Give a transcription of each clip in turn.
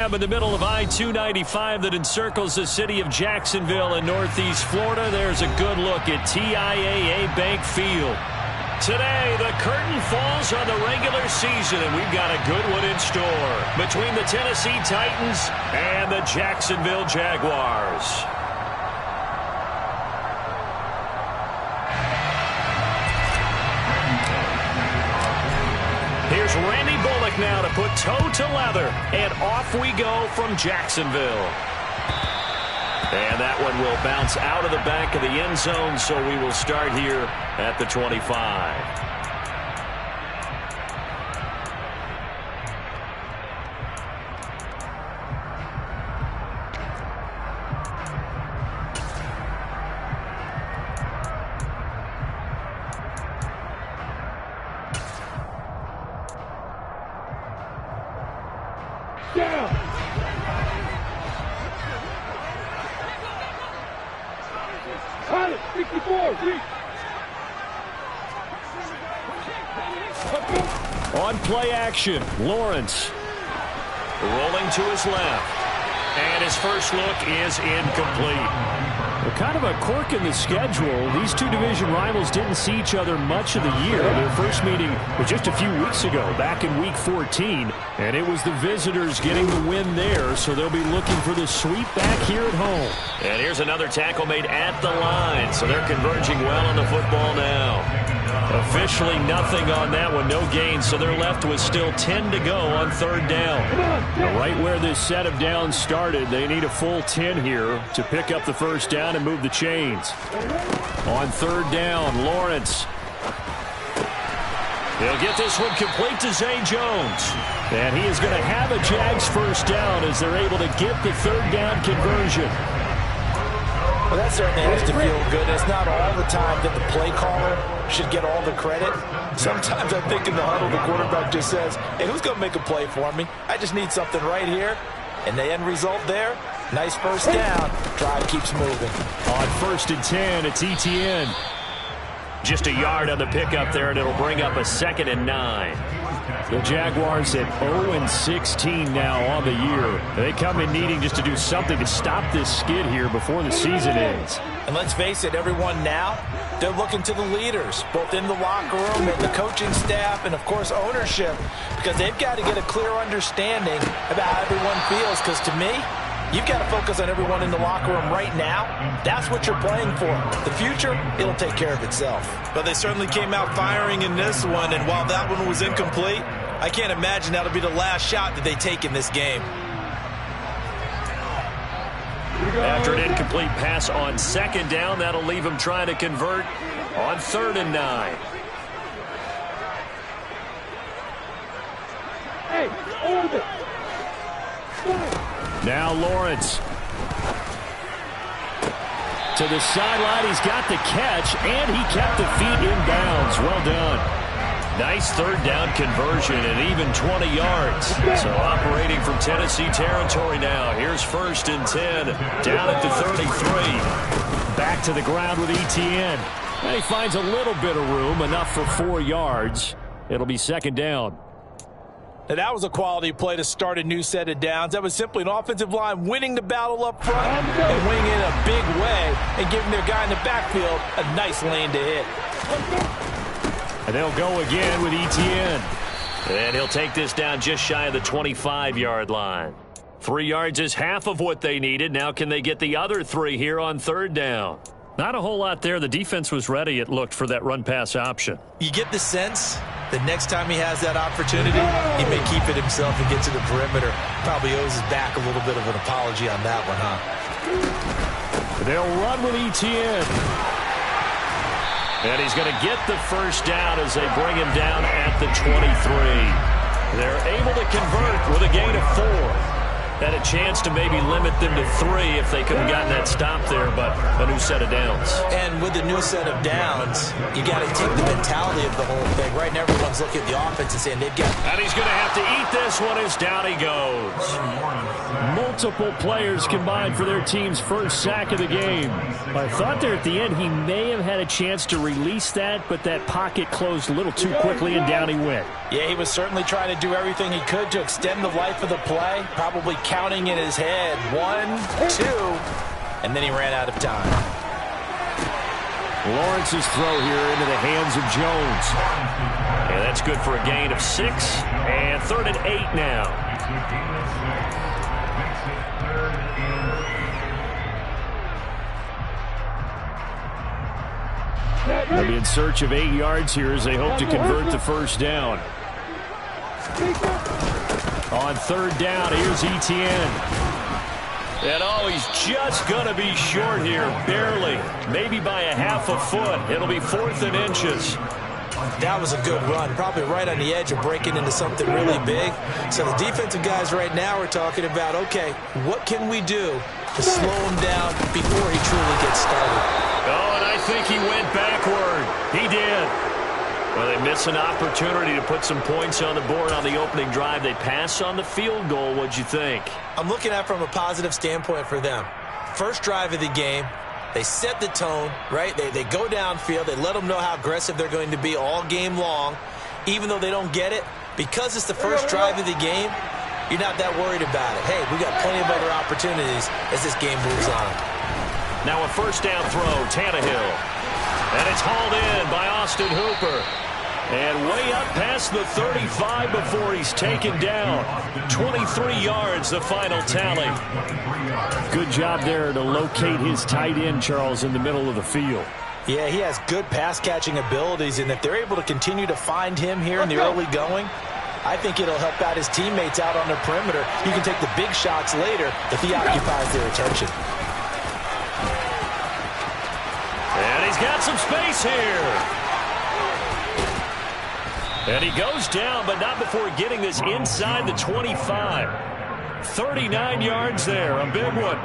In the middle of I-295 that encircles the city of Jacksonville in northeast Florida, there's a good look at TIAA Bank Field. Today, the curtain falls on the regular season, and we've got a good one in store between the Tennessee Titans and the Jacksonville Jaguars. Here's Randy Bullock now to put toe to leather, and off we go from Jacksonville. And that one will bounce out of the back of the end zone, so we will start here at the 25. On play action, Lawrence rolling to his left, and his first look is incomplete. Well, kind of a quirk in the schedule. These two division rivals didn't see each other much of the year. Their first meeting was just a few weeks ago, back in Week 14, and it was the visitors getting the win there, so they'll be looking for the sweep back here at home. And here's another tackle made at the line, so they're converging well on the football now. Officially nothing on that one, no gain, so they're left with still 10 to go on third down. Right where this set of downs started, they need a full 10 here to pick up the first down and move the chains. On third down, Lawrence. He'll get this one complete to Zay Jones. And he is going to have a Jags first down as they're able to get the third down conversion. Well, that certainly has to feel good. It's not all the time that the play caller should get all the credit. Sometimes I think in the huddle, the quarterback just says, hey, who's going to make a play for me? I just need something right here. And the end result there, nice first down. Drive keeps moving. On 1st and 10, it's Etienne. Just a yard on the pickup there, and it'll bring up a 2nd and 9. The Jaguars at 0-16 now on the year. They come in needing just to do something to stop this skid here before the season ends. And let's face it, everyone now, they're looking to the leaders, both in the locker room and the coaching staff and, of course, ownership, because they've got to get a clear understanding about how everyone feels, because to me, you've got to focus on everyone in the locker room right now. That's what you're playing for. The future, it'll take care of itself. But they certainly came out firing in this one, and while that one was incomplete, I can't imagine that'll be the last shot that they take in this game. After an incomplete pass on 2nd down, that'll leave him trying to convert on 3rd and 9. Hey, hold it. Now Lawrence. To the sideline, he's got the catch, and he kept the feet in bounds. Well done. Nice third down conversion and even 20 yards. So operating from Tennessee territory now. Here's 1st and 10, down at the 33. Back to the ground with Etienne. And he finds a little bit of room, enough for 4 yards. It'll be 2nd down. Now, that was a quality play to start a new set of downs. That was simply an offensive line winning the battle up front and winning in a big way and giving their guy in the backfield a nice lane to hit. And they'll go again with Etienne. And he'll take this down just shy of the 25-yard line. 3 yards is half of what they needed. Now can they get the other 3 here on 3rd down? Not a whole lot there. The defense was ready, it looked, for that run-pass option. You get the sense that next time he has that opportunity, he may keep it himself and get to the perimeter. Probably owes his back a little bit of an apology on that one, huh? They'll run with Etienne. And he's going to get the first down as they bring him down at the 23. They're able to convert with a gain of 4. Had a chance to maybe limit them to 3 if they could have gotten that stop there, but a new set of downs. And with the new set of downs, you got to take the mentality of the whole thing. Right now, everyone's looking at the offense and saying they've got. And he's going to have to eat this one as down he goes. multiple players combined for their team's first sack of the game. I thought there at the end he may have had a chance to release that, but that pocket closed a little too quickly and down he went. Yeah, he was certainly trying to do everything he could to extend the life of the play, probably counting in his head 1, 2, and then he ran out of time. Lawrence's throw here into the hands of Jones. And that's good for a gain of 6, and 3rd and 8 now. They'll be in search of 8 yards here as they hope to convert the first down. On 3rd down, here's Etienne. And he's just going to be short here, barely, maybe by a half a foot. It'll be 4th and inches. That was a good run, probably right on the edge of breaking into something really big. So the defensive guys right now are talking about, okay, what can we do to slow him down before he truly gets started? Oh, and I think he went backward. He did. Well, they miss an opportunity to put some points on the board on the opening drive. They pass on the field goal. What'd you think? I'm looking at it from a positive standpoint for them. First drive of the game, they set the tone, right? They go downfield. They let them know how aggressive they're going to be all game long, even though they don't get it. Because it's the first drive of the game, you're not that worried about it. Hey, we got plenty of other opportunities as this game moves on. Now a first down throw, Tannehill. And it's hauled in by Austin Hooper. And way up past the 35 before he's taken down. 23 yards, the final tally. Good job there to locate his tight end, Charles, in the middle of the field. Yeah, he has good pass-catching abilities, and if they're able to continue to find him here in the early going, I think it'll help out his teammates out on the perimeter. You can take the big shots later if he occupies their attention. And he's got some space here. And he goes down, but not before getting this inside the 25. 39 yards there, a big one.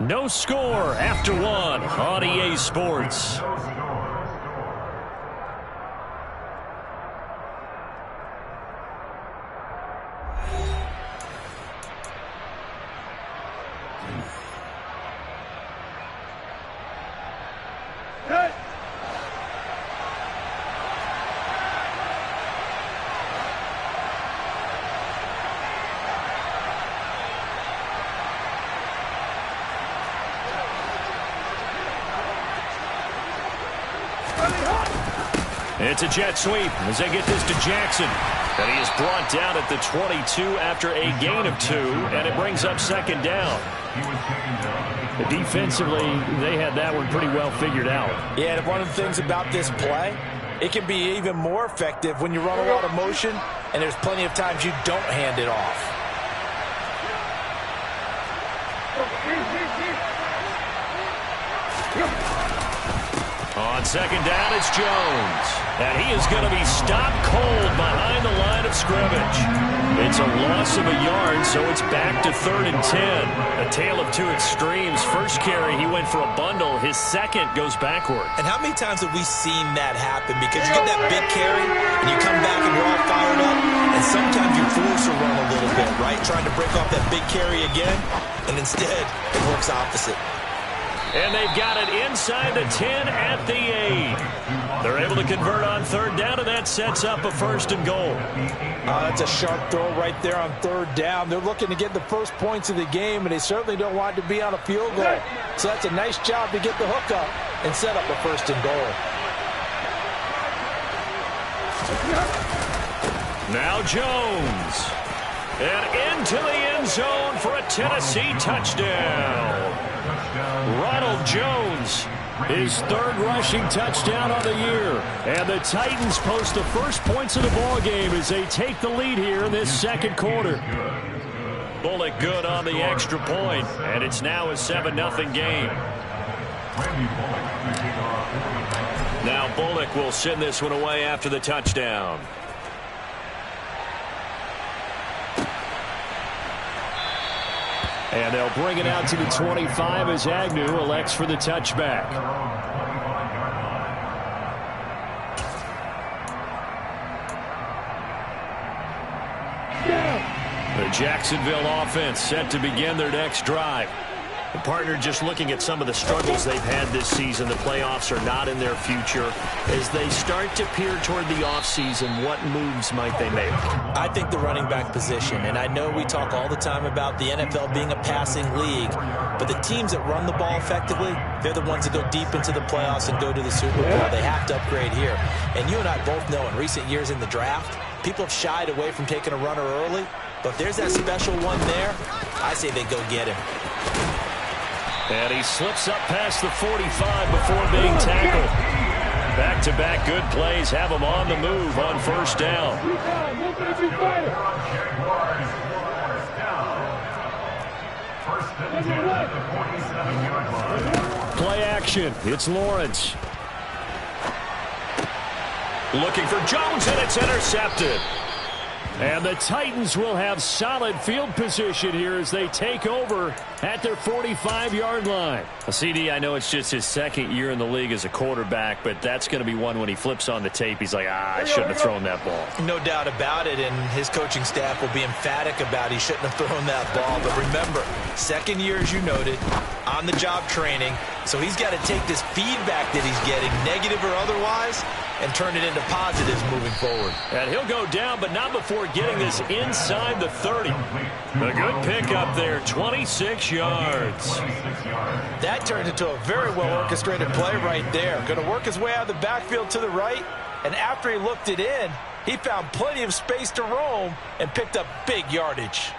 No score after 1 on EA Sports. It's a jet sweep as they get this to Jackson. And he is brought down at the 22 after a gain of 2, and it brings up 2nd down. Defensively, they had that one pretty well figured out. Yeah, and one of the things about this play, it can be even more effective when you run a lot of motion, and there's plenty of times you don't hand it off. On 2nd down, it's Jones. And he is going to be stopped cold behind the line of scrimmage. It's a loss of a yard, so it's back to 3rd and 10. A tale of 2 extremes. First carry, he went for a bundle. His second goes backward. And how many times have we seen that happen? Because you get that big carry, and you come back and you're all fired up, and sometimes you force a run a little bit, right? Trying to break off that big carry again, and instead it works opposite. And they've got it inside the 10 at the 8. They're able to convert on 3rd down, and that sets up a 1st and goal. That's a sharp throw right there on 3rd down. They're looking to get the first points of the game, and they certainly don't want to be on a field goal. So that's a nice job to get the hook up and set up a 1st and goal. Now Jones. And into the end zone for a Tennessee touchdown. Ronald Jones, his 3rd rushing touchdown on the year. And the Titans post the first points of the ball game as they take the lead here in this 2nd quarter. Bullock good on the extra point, and it's now a 7-0 game. Now Bullock will send this one away after the touchdown. And they'll bring it out to the 25 as Agnew elects for the touchback. The Jacksonville offense set to begin their next drive. The partner just looking at some of the struggles they've had this season. The playoffs are not in their future. As they start to peer toward the offseason, what moves might they make? I think the running back position, and I know we talk all the time about the NFL being a passing league, but the teams that run the ball effectively, they're the ones that go deep into the playoffs and go to the Super Bowl. They have to upgrade here. And you and I both know in recent years in the draft, people have shied away from taking a runner early, but if there's that special one there, I say they go get him. And he slips up past the 45 before being tackled. Back-to-back good plays have him on the move on first down. Play action. It's Lawrence. Looking for Jones, and it's intercepted. And the Titans will have solid field position here as they take over at their 45-yard line. CD, I know it's just his second year in the league as a quarterback, but that's going to be one when he flips on the tape. He's like, I shouldn't have thrown that ball. No doubt about it, and his coaching staff will be emphatic about he shouldn't have thrown that ball. But remember, second year, as you noted, on-the-job training, so he's got to take this feedback that he's getting, negative or otherwise, and turn it into positives moving forward. And he'll go down, but not before getting this inside the 30. A good pickup there, 26 yards. That turned into a very well-orchestrated play right there. Going to work his way out of the backfield to the right, and after he looked it in, he found plenty of space to roam and picked up big yardage.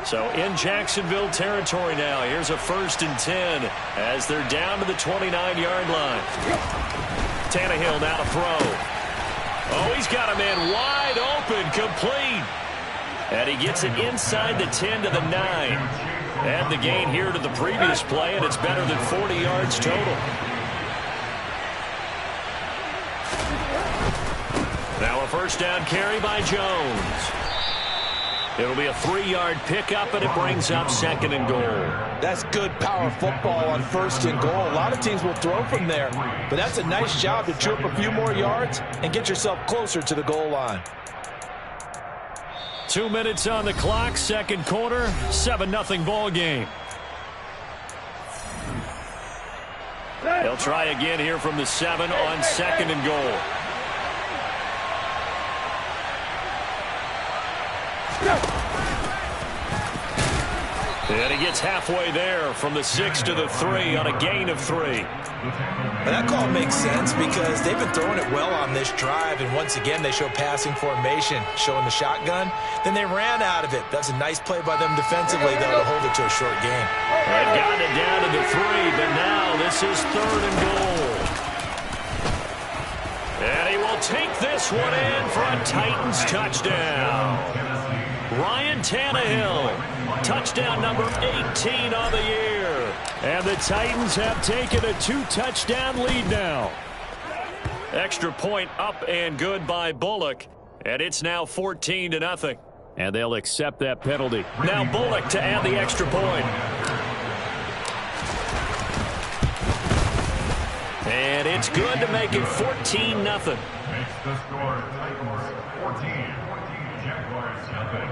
So in Jacksonville territory now. Here's a 1st and 10 as they're down to the 29-yard line. Tannehill now to throw. Oh, he's got a man wide open, complete. And he gets it inside the 10 to the 9. And the gain here to the previous play, and it's better than 40 yards total. Now a first down carry by Jones. It'll be a 3-yard pickup, and it brings up 2nd and goal. That's good power football on 1st and goal. A lot of teams will throw from there, but that's a nice job to chew up a few more yards and get yourself closer to the goal line. 2 minutes on the clock, second quarter, 7-0 ball game. They'll try again here from the 7 on 2nd and goal. And he gets halfway there from the 6 to the 3 on a gain of 3. And that call makes sense because they've been throwing it well on this drive, and once again they show passing formation, showing the shotgun. Then they ran out of it. That's a nice play by them defensively, though, to hold it to a short gain. They've gotten it down to the 3, but now this is 3rd and goal. And he will take this one in for a Titans touchdown. Ryan Tannehill, touchdown number 18 on the year. And the Titans have taken a 2-touchdown lead now. Extra point up and good by Bullock. And it's now 14-0. And they'll accept that penalty. Now Bullock to add the extra point. And it's good to make it 14-0. Makes the score Titans 14, Jaguars nothing.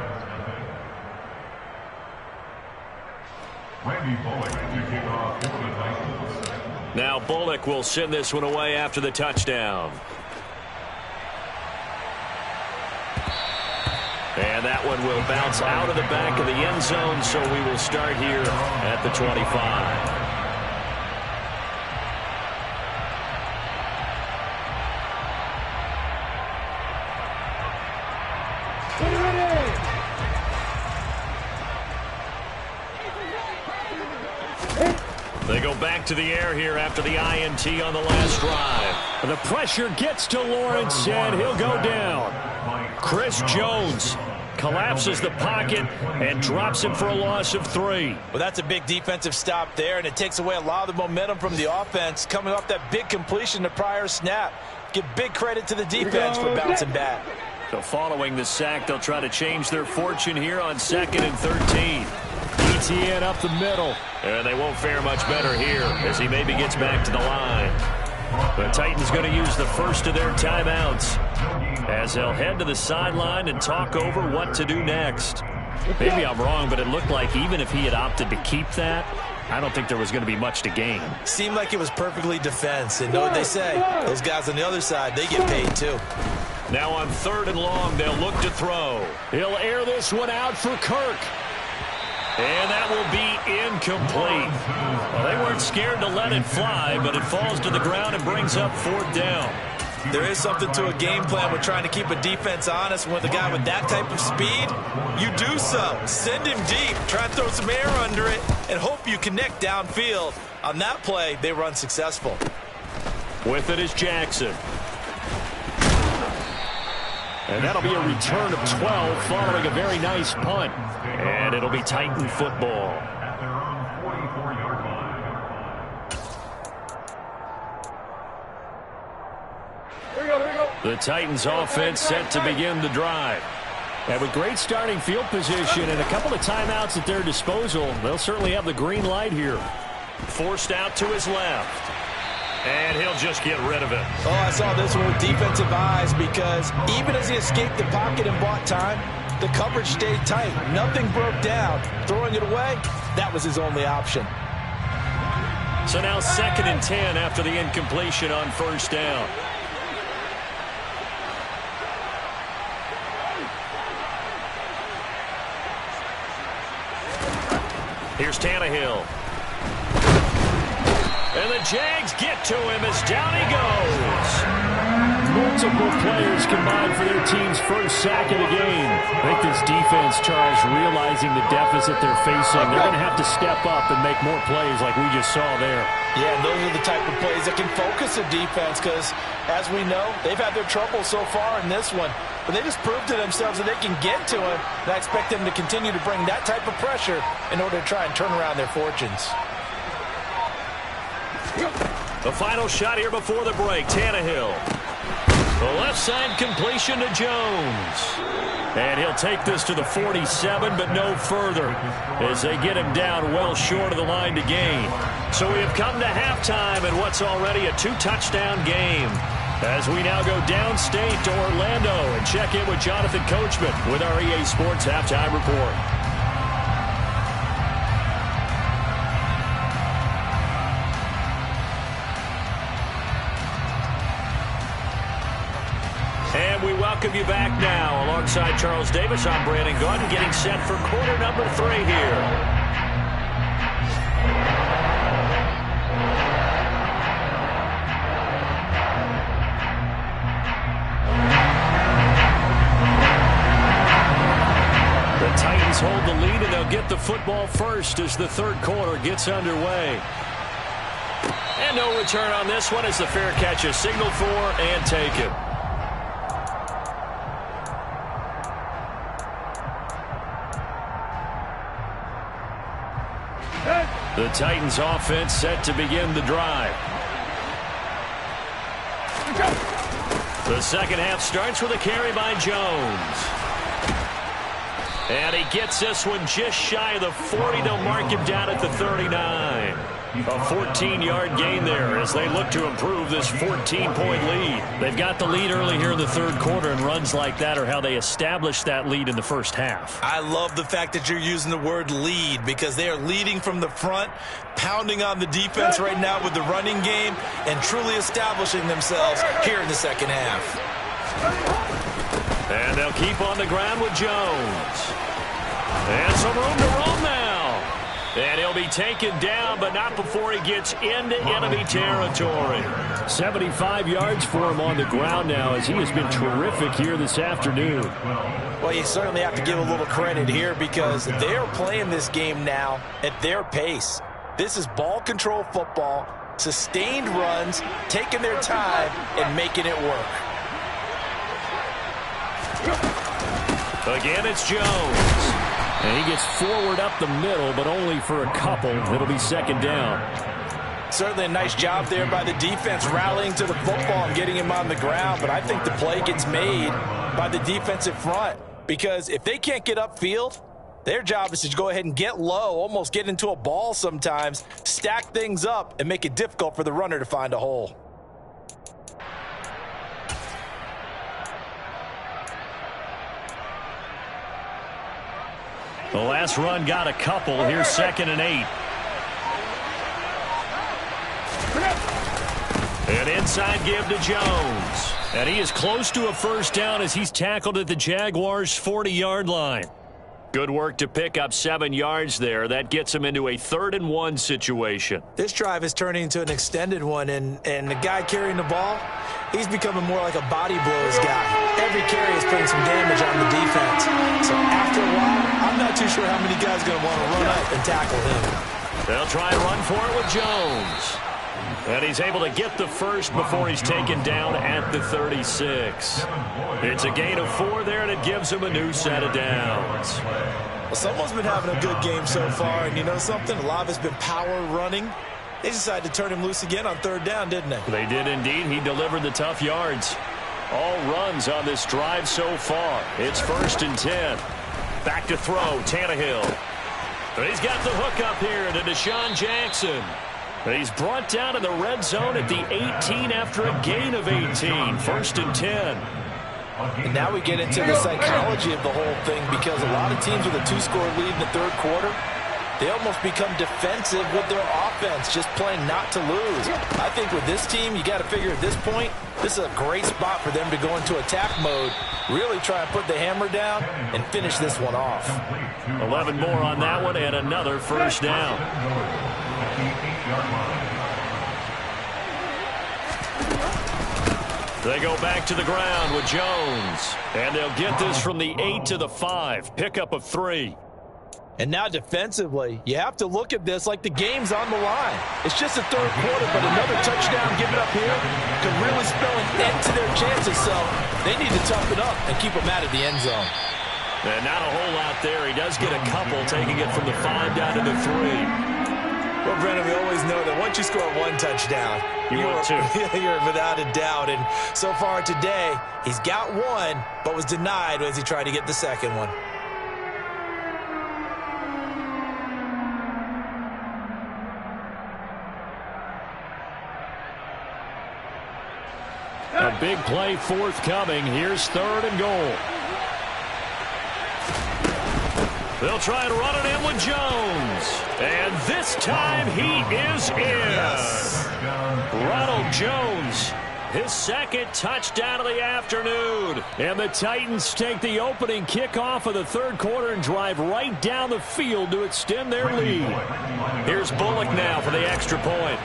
Randy Bullock to kick off for the Titans. Now Bullock will send this one away after the touchdown. And that one will bounce out of the back of the end zone, so we will start here at the 25. They go back to the air here after the INT on the last drive. The pressure gets to Lawrence, and he'll go down. Chris Jones collapses the pocket and drops him for a loss of 3. Well, that's a big defensive stop there, and it takes away a lot of the momentum from the offense coming off that big completion the prior snap. Give big credit to the defense for bouncing back. So following the sack, they'll try to change their fortune here on 2nd and 13. ETN up the middle. And they won't fare much better here as he maybe gets back to the line. The Titans going to use the first of their timeouts as they'll head to the sideline and talk over what to do next. Maybe I'm wrong, but it looked like even if he had opted to keep that, I don't think there was going to be much to gain. Seemed like it was perfectly defense. And know what they say? Those guys on the other side, they get paid too. Now on 3rd and long, they'll look to throw. He'll air this one out for Kirk. And that will be incomplete. Well, they weren't scared to let it fly, but it falls to the ground and brings up 4th down. There is something to a game plan with trying to keep a defense honest. With a guy with that type of speed, you do so. Send him deep, try and throw some air under it, and hope you connect downfield. On that play, they run successful. With it is Jackson. And that'll be a return of 12 following a very nice punt. And it'll be Titan football. At their own 44-yard line. The Titans offense set to begin the drive. And with great starting field position and a couple of timeouts at their disposal, they'll certainly have the green light here. Forced out to his left. And he'll just get rid of it. Oh, I saw this one with defensive eyes because even as he escaped the pocket and bought time, the coverage stayed tight. Nothing broke down. Throwing it away, that was his only option. So now 2nd and 10 after the incompletion on 1st down. Here's Tannehill. And the Jags get to him as down he goes. Multiple players combined for their team's first sack of the game. I think this defense, Charles, realizing the deficit they're facing, they're going to have to step up and make more plays like we just saw there. Yeah, and those are the type of plays that can focus a defense because, as we know, they've had their trouble so far in this one. But they just proved to themselves that they can get to him, and I expect them to continue to bring that type of pressure in order to try and turn around their fortunes. The final shot here before the break, Tannehill. The left side completion to Jones. And he'll take this to the 47, but no further as they get him down well short of the line to gain. So we have come to halftime in what's already a 2-touchdown game. As we now go downstate to Orlando and check in with Jonathan Coachman with our EA Sports Halftime Report. And we welcome you back now. Alongside Charles Davis, I'm Brandon Gaudin, getting set for quarter number 3 here. The Titans hold the lead, and they'll get the football first as the 3rd quarter gets underway. And no return on this one as the fair catch is signaled for and taken. The Titans offense set to begin the drive. The second half starts with a carry by Jones. And he gets this one just shy of the 40. They'll mark him down at the 39. A 14-yard gain there as they look to improve this 14-point lead. They've got the lead early here in the 3rd quarter, and runs like that are how they established that lead in the first half. I love the fact that you're using the word lead because they are leading from the front, pounding on the defense right now with the running game, and truly establishing themselves here in the 2nd half. And they'll keep on the ground with Jones. And some room to roam now. And he'll be taken down, but not before he gets into enemy territory. 75 yards for him on the ground now as he has been terrific here this afternoon. Well, you certainly have to give a little credit here because they're playing this game now at their pace. This is ball control football, sustained runs, taking their time, and making it work. Again, it's Jones. And he gets forward up the middle, but only for a couple. It'll be 2nd down. Certainly a nice job there by the defense rallying to the football and getting him on the ground, but I think the play gets made by the defensive front, because if they can't get upfield, their job is to go ahead and get low, almost get into a ball sometimes, stack things up, and make it difficult for the runner to find a hole. The last run got a couple. Here's 2nd and 8. An inside give to Jones. And he is close to a first down as he's tackled at the Jaguars' 40-yard line. Good work to pick up 7 yards there. That gets him into a 3rd and 1 situation. This drive is turning into an extended one, and the guy carrying the ball, he's becoming more like a body blows guy. Every carry is putting some damage on the defense. So after a while, I'm not too sure how many guys are going to want to run up and tackle him. They'll try and run for it with Jones. And he's able to get the first before he's taken down at the 36. It's a gain of 4 there, and it gives him a new set of downs. Well, someone's been having a good game so far, and you know something? A lot of it's been power running. They decided to turn him loose again on 3rd down, didn't they? They did indeed. He delivered the tough yards. All runs on this drive so far. It's 1st and 10. Back to throw, Tannehill. He's got the hook up here to Deshaun Jackson. He's brought down in the red zone at the 18 after a gain of 18. 1st and 10. And now we get into the psychology of the whole thing, because a lot of teams with a 2-score lead in the 3rd quarter, they almost become defensive with their offense, just playing not to lose. I think with this team, you got to figure at this point, this is a great spot for them to go into attack mode, really try and put the hammer down and finish this one off. 11 more on that one and another first down. They go back to the ground with Jones. And they'll get this from the 8 to the 5. Pickup of 3. And now defensively, you have to look at this like the game's on the line. It's just the 3rd quarter, but another touchdown given up here could really spell an end to their chances. So they need to toughen up and keep them out of the end zone. And not a whole lot there. He does get a couple, taking it from the 5 down to the 3. Well, Brennan, we always know that once you score 1 touchdown, you're without a doubt. And so far today, he's got 1, but was denied as he tried to get the 2nd one. A big play forthcoming. Here's 3rd and goal. They'll try to run it in with Jones. And this time he is in. Yes. Ronald Jones, his 2nd touchdown of the afternoon. And the Titans take the opening kickoff of the 3rd quarter and drive right down the field to extend their lead. Here's Bullock now for the extra point.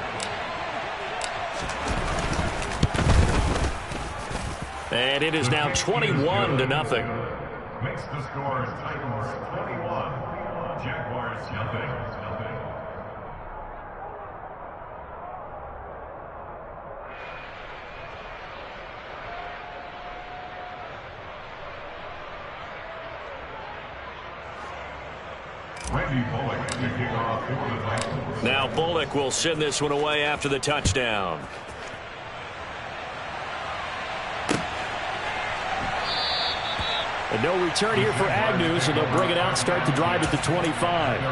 And it is now 21-0. Makes the score Titans 21, Jaguars nothing. Now Bullock will send this one away after the touchdown. And no return here for Agnew, so they'll bring it out, start the drive at the 25.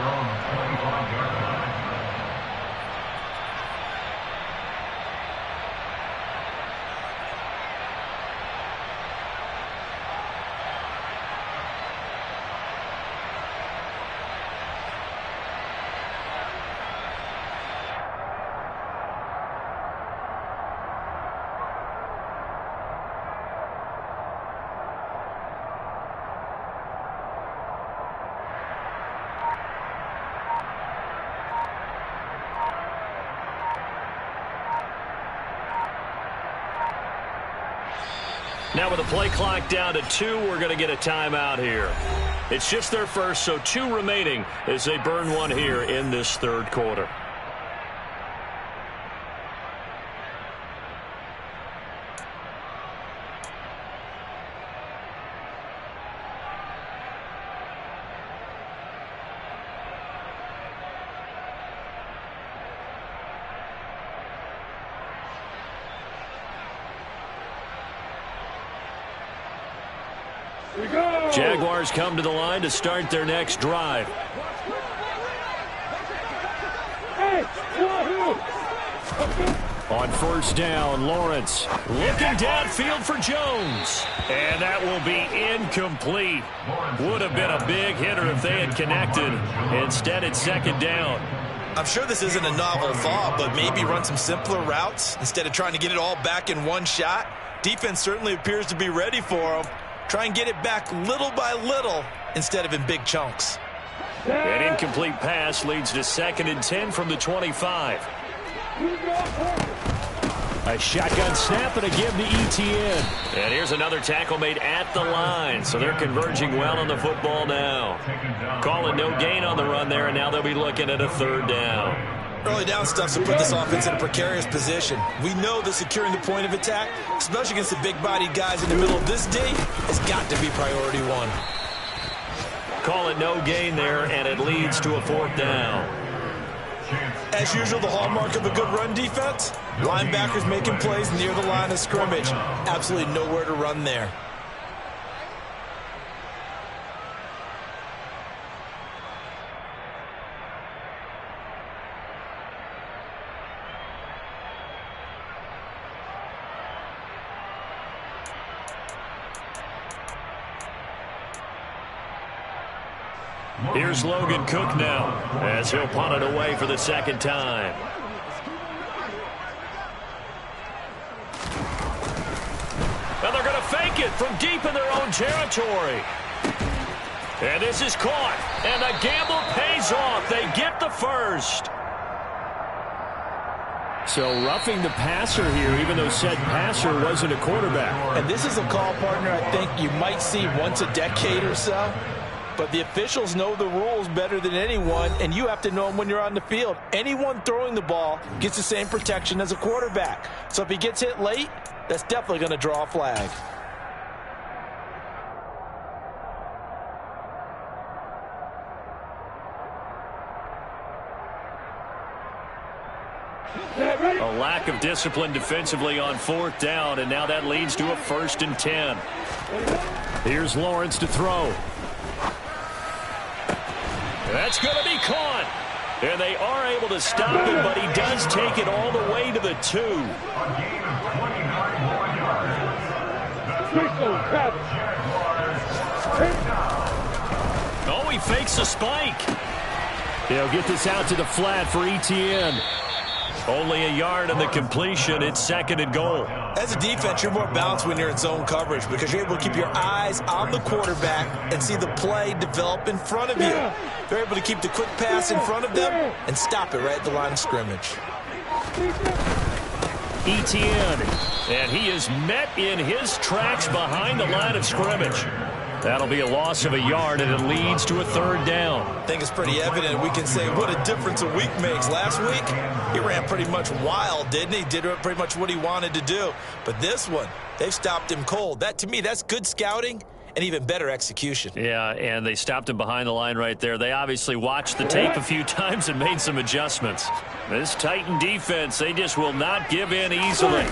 Now with the play clock down to 2, we're going to get a timeout here. It's just their first, so 2 remaining as they burn one here in this 3rd quarter. Jaguars come to the line to start their next drive. On first down, Lawrence looking downfield for Jones. And that will be incomplete. Would have been a big hitter if they had connected. Instead, it's second down. I'm sure this isn't a novel thought, but maybe run some simpler routes instead of trying to get it all back in one shot. Defense certainly appears to be ready for them. Try and get it back little by little instead of in big chunks. An incomplete pass leads to 2nd and 10 from the 25. A shotgun snap and a give to Etienne. And here's another tackle made at the line, so they're converging well on the football now. Call it no gain on the run there, and now they'll be looking at a 3rd down. Early down stuff to put this offense in a precarious position. We know that securing the point of attack, especially against the big-bodied guys in the middle of this D, has got to be priority one. Call it no gain there, and it leads to a 4th down. As usual, the hallmark of a good run defense, linebackers making plays near the line of scrimmage. Absolutely nowhere to run there. Here's Logan Cook now as he'll punt it away for the 2nd time. And they're going to fake it from deep in their own territory. And this is caught. And the gamble pays off. They get the first. So roughing the passer here, even though said passer wasn't a quarterback. And this is a call, partner, I think you might see once a decade or so. But the officials know the rules better than anyone, and you have to know them when you're on the field. Anyone throwing the ball gets the same protection as a quarterback. So if he gets hit late, that's definitely going to draw a flag. A lack of discipline defensively on 4th down, and now that leads to a 1st and 10. Here's Lawrence to throw. That's going to be caught. And they are able to stop him, but he does take it all the way to the 2. Oh, he fakes a spike. He'll get this out to the flat for Etienne. Only a yard on the completion. It's 2nd and goal. As a defense, you're more balanced when you're in zone coverage because you're able to keep your eyes on the quarterback and see the play develop in front of you. They're able to keep the quick pass in front of them and stop it right at the line of scrimmage. Etienne, and he is met in his tracks behind the line of scrimmage. That'll be a loss of a yard, and it leads to a 3rd down. I think it's pretty evident. We can say what a difference a week makes. Last week, he ran pretty much wild, didn't he? Did pretty much what he wanted to do. But this one, they've stopped him cold. That, to me, that's good scouting and even better execution. Yeah, and they stopped him behind the line right there. They obviously watched the tape a few times and made some adjustments. This Titan defense, they just will not give in easily.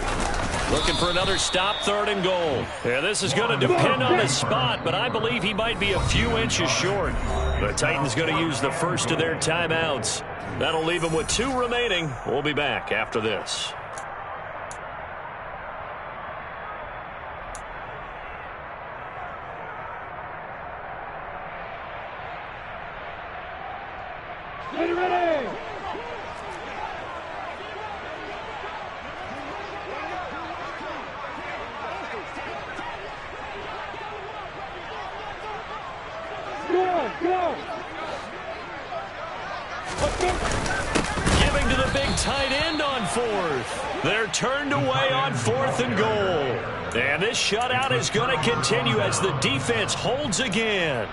Looking for another stop, 3rd and goal. Yeah, this is going to depend on the spot, but I believe he might be a few inches short. The Titans going to use the first of their timeouts. That'll leave them with 2 remaining. We'll be back after this. Ready. Go. Giving to the big tight end on 4th. They're turned away on 4th and goal. And this shutout is going to continue as the defense holds again.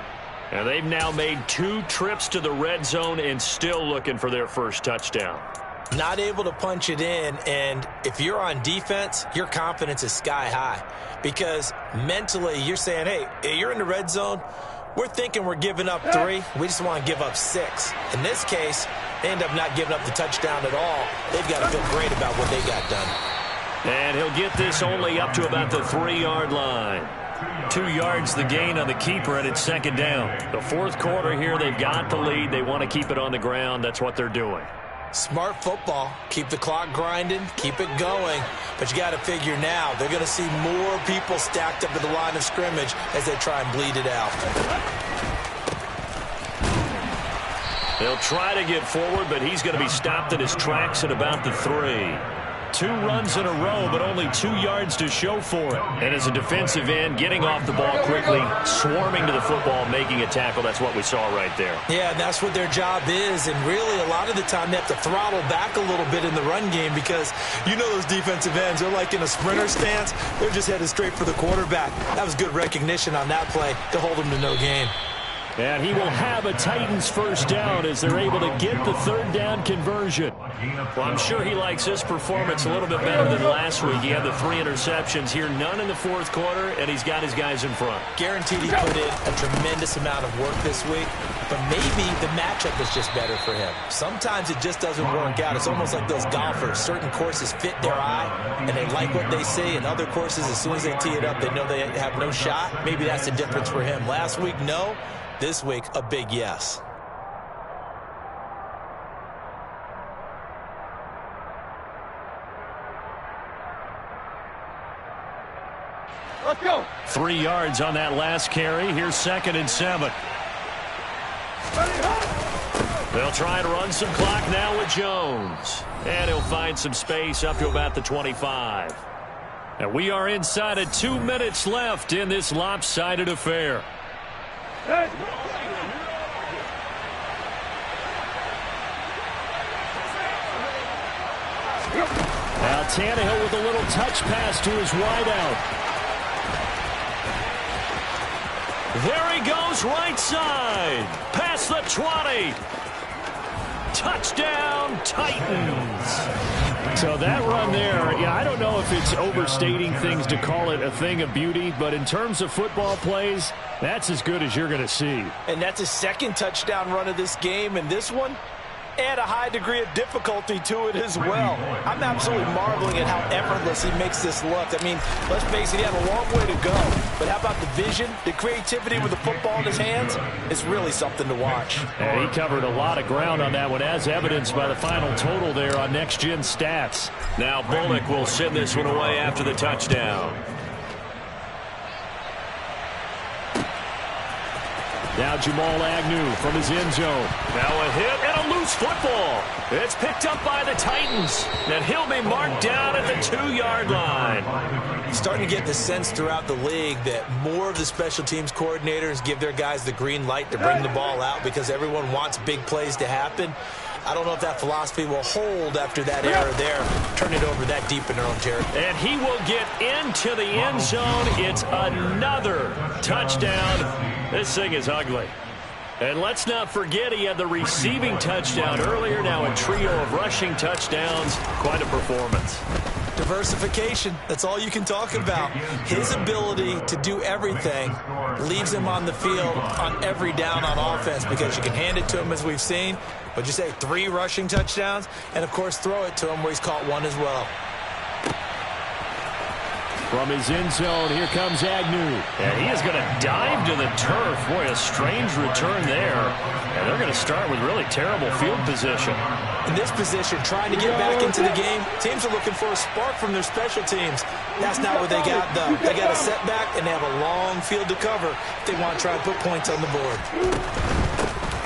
And they've now made 2 trips to the red zone and still looking for their first touchdown. Not able to punch it in, and if you're on defense, your confidence is sky high. Because mentally, you're saying, hey, you're in the red zone. We're thinking we're giving up 3. We just want to give up 6. In this case, they end up not giving up the touchdown at all. They've got to feel great about what they got done. And he'll get this only up to about the 3-yard line. 2 yards the gain on the keeper, and it's second down. The fourth quarter here, they've got the lead. They want to keep it on the ground. That's what they're doing. Smart football. Keep the clock grinding. Keep it going. But you got to figure now, they're going to see more people stacked up at the line of scrimmage as they try and bleed it out. They'll try to get forward, but he's going to be stopped in his tracks at about the 3. 2 runs in a row, but only 2 yards to show for it. And as a defensive end, getting off the ball quickly, swarming to the football, making a tackle, that's what we saw right there. Yeah, and that's what their job is. And really, a lot of the time, they have to throttle back a little bit in the run game because you know those defensive ends, they're like in a sprinter stance. They're just headed straight for the quarterback. That was good recognition on that play to hold them to no gain. And he will have a Titans first down as they're able to get the third down conversion. Well, I'm sure he likes this performance a little bit better than last week. He had the 3 interceptions here, none in the fourth quarter, and he's got his guys in front. Guaranteed he put in a tremendous amount of work this week, but maybe the matchup is just better for him. Sometimes it just doesn't work out. It's almost like those golfers. Certain courses fit their eye, and they like what they see, and other courses, as soon as they tee it up, they know they have no shot. Maybe that's the difference for him. Last week, no. This week, a big yes. Let's go. 3 yards on that last carry. Here's 2nd and 7. They'll try and run some clock now with Jones. And he'll find some space up to about the 25. And we are inside of 2 minutes left in this lopsided affair. Hey. Now Tannehill with a little touch pass to his wideout. There he goes, right side. Past the 20. Touchdown, Titans. So that run there, yeah, I don't know if it's overstating things to call it a thing of beauty, but in terms of football plays, that's as good as you're going to see. And that's his 2nd touchdown run of this game, and this one, add a high degree of difficulty to it as well. I'm absolutely marveling at how effortless he makes this look. I mean, let's face it, he had a long way to go. But how about the vision, the creativity with the football in his hands? It's really something to watch. And he covered a lot of ground on that one, as evidenced by the final total there on Next Gen Stats. Now Bullock will send this one away after the touchdown. Now Jamal Agnew from his end zone. Now a hit and a loose football. It's picked up by the Titans. And he'll be marked down at the 2-yard line. Starting to get the sense throughout the league that more of the special teams coordinators give their guys the green light to bring the ball out because everyone wants big plays to happen. I don't know if that philosophy will hold after that error there. Turn it over that deep in their own territory. And he will get into the end zone. It's another touchdown. This thing is ugly. And let's not forget he had the receiving touchdown earlier. Now a trio of rushing touchdowns. Quite a performance. Diversification, that's all you can talk about. His ability to do everything leaves him on the field on every down on offense because you can hand it to him as we've seen. But you say 3 rushing touchdowns and, of course, throw it to him where he's caught 1 as well. From his end zone, here comes Agnew. And he is going to dive to the turf. Boy, a strange return there. And they're going to start with really terrible field position. In this position, trying to get back into the game, teams are looking for a spark from their special teams. That's not what they got, though. They got a setback, and they have a long field to cover if they want to try and put points on the board.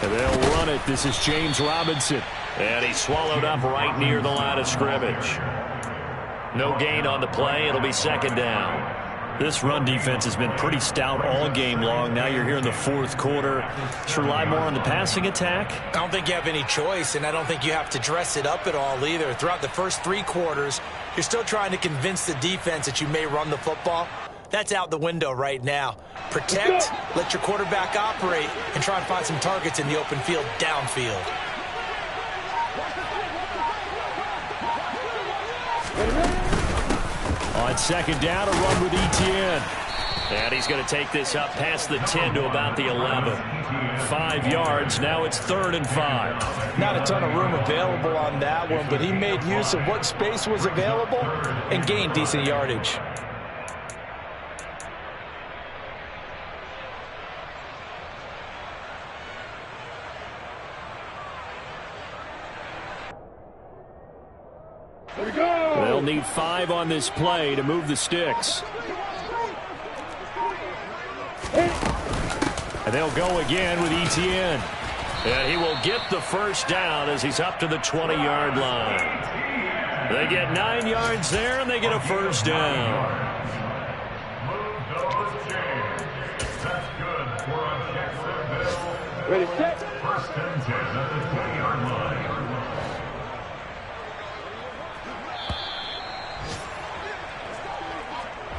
And they'll run it. This is James Robinson. And he's swallowed up right near the line of scrimmage. No gain on the play. It'll be 2nd down. This run defense has been pretty stout all game long. Now you're here in the fourth quarter. Should rely more on the passing attack? I don't think you have any choice, and I don't think you have to dress it up at all either. Throughout the first 3 quarters, you're still trying to convince the defense that you may run the football. That's out the window right now. Protect, let your quarterback operate, and try and find some targets in the open field downfield. On 2nd down, a run with Etienne. And he's going to take this up past the 10 to about the 11. 5 yards. Now it's 3rd and 5. Not a ton of room available on that one, but he made use of what space was available and gained decent yardage. They'll need 5 on this play to move the sticks. And they'll go again with Etienne. And he will get the first down as he's up to the 20-yard line. They get 9 yards there, and they get a first down. Ready, set. First and 10 at the 20-yard line.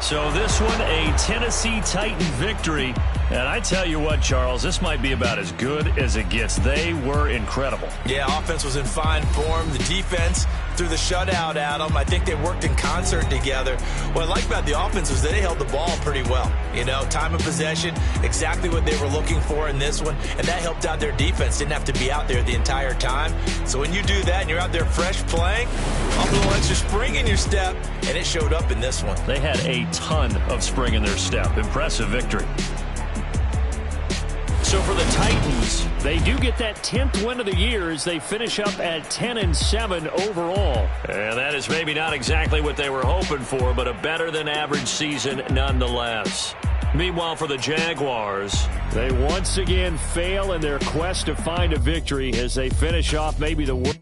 So this one, a Tennessee Titan victory. And I tell you what, Charles, this might be about as good as it gets. They were incredible. Yeah, offense was in fine form. The defense threw the shutout at them. I think they worked in concert together. What I like about the offense was they held the ball pretty well. You know, time of possession, exactly what they were looking for in this one. And that helped out their defense. Didn't have to be out there the entire time. So when you do that and you're out there fresh playing, a little extra spring in your step, and it showed up in this one. They had a ton of spring in their step. Impressive victory. So for the Titans, they do get that 10th win of the year as they finish up at 10-7 overall. And that is maybe not exactly what they were hoping for, but a better than average season nonetheless. Meanwhile, for the Jaguars, they once again fail in their quest to find a victory as they finish off maybe the worst.